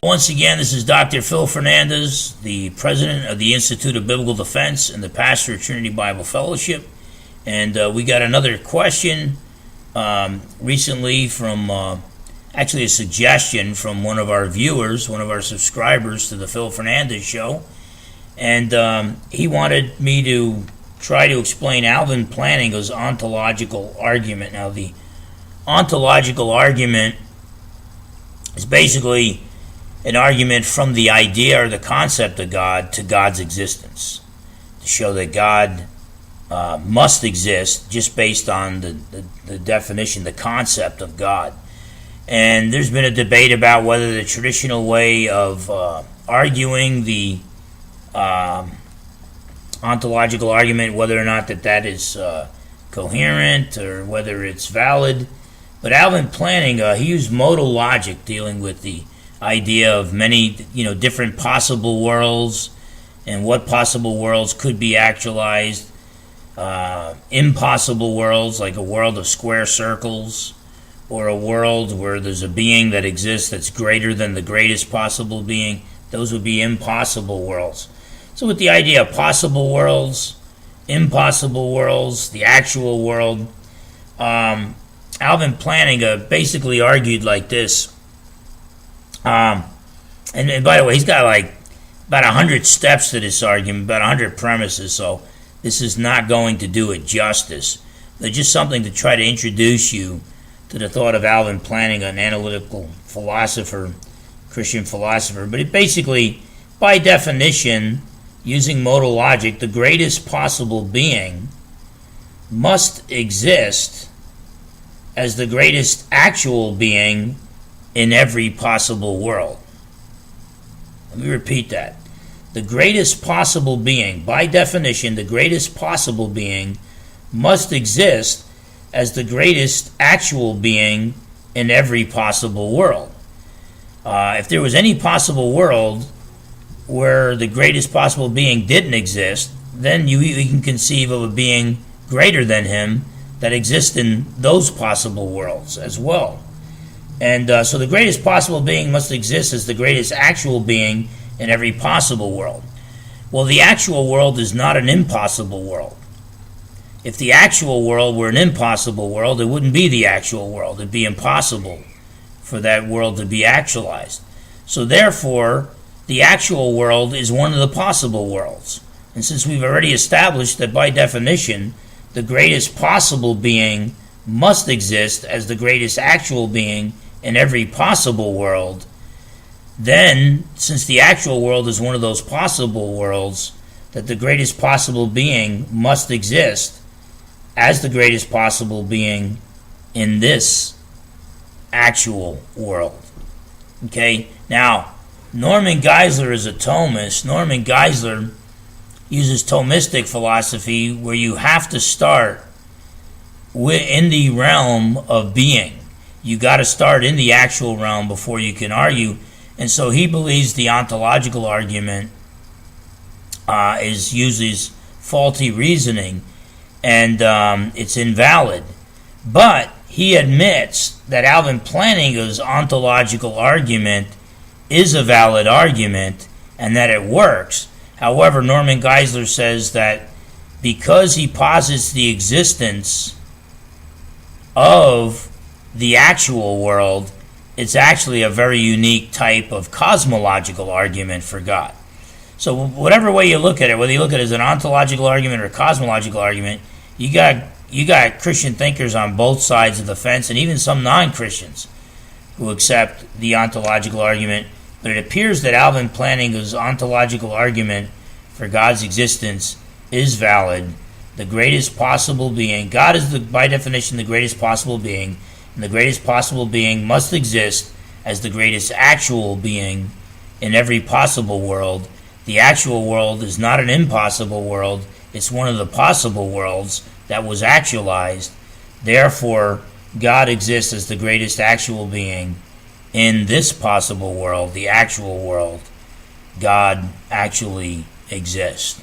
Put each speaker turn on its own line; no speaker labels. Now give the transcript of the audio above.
Once again, this is Dr. Phil Fernandes, the president of the Institute of Biblical Defense and the pastor of Trinity Bible Fellowship. And we got another question recently from, actually a suggestion from one of our viewers, one of our subscribers to the Phil Fernandes show. And he wanted me to try to explain Alvin Plantinga's ontological argument. Now, the ontological argument is basically an argument from the idea or the concept of God to God's existence, to show that God must exist just based on the definition, the concept of God. And there's been a debate about whether the traditional way of arguing the ontological argument, whether or not that is coherent or whether it's valid. But Alvin Plantinga, he used modal logic dealing with the idea of many, different possible worlds and what possible worlds could be actualized. Impossible worlds, like a world of square circles, or a world where there's a being that exists that's greater than the greatest possible being. Those would be impossible worlds. So with the idea of possible worlds, impossible worlds, the actual world, Alvin Plantinga basically argued like this. And by the way, he's got like about 100 steps to this argument, about 100 premises, so this is not going to do it justice. But just something to try to introduce you to the thought of Alvin Plantinga, an analytical philosopher, Christian philosopher. But it basically, by definition, using modal logic, the greatest possible being must exist as the greatest actual being in every possible world. Let me repeat that. The greatest possible being, by definition, the greatest possible being must exist as the greatest actual being in every possible world. If there was any possible world where the greatest possible being didn't exist, then you can conceive of a being greater than him that exists in those possible worlds as well. And so the greatest possible being must exist as the greatest actual being in every possible world. Well, the actual world is not an impossible world. If the actual world were an impossible world, it wouldn't be the actual world. It'd be impossible for that world to be actualized. So therefore, the actual world is one of the possible worlds. And since we've already established that by definition, the greatest possible being must exist as the greatest actual being in every possible world, then, since the actual world is one of those possible worlds, that the greatest possible being must exist as the greatest possible being in this actual world. Okay? Now, Norman Geisler is a Thomist. Norman Geisler uses Thomistic philosophy where you have to start in the realm of being. You got to start in the actual realm before you can argue. And so he believes the ontological argument uses faulty reasoning and it's invalid. But he admits that Alvin Plantinga's ontological argument is a valid argument and that it works. However, Norman Geisler says that because he posits the existence of the actual world, it's actually a very unique type of cosmological argument for God. So whatever way you look at it, whether you look at it as an ontological argument or a cosmological argument, you got Christian thinkers on both sides of the fence, and even some non-Christians who accept the ontological argument. But it appears that Alvin Plantinga's ontological argument for God's existence is valid. The greatest possible being, God is by definition the greatest possible being, and the greatest possible being must exist as the greatest actual being in every possible world. The actual world is not an impossible world, it's one of the possible worlds that was actualized. Therefore, God exists as the greatest actual being in this possible world, the actual world. God actually exists.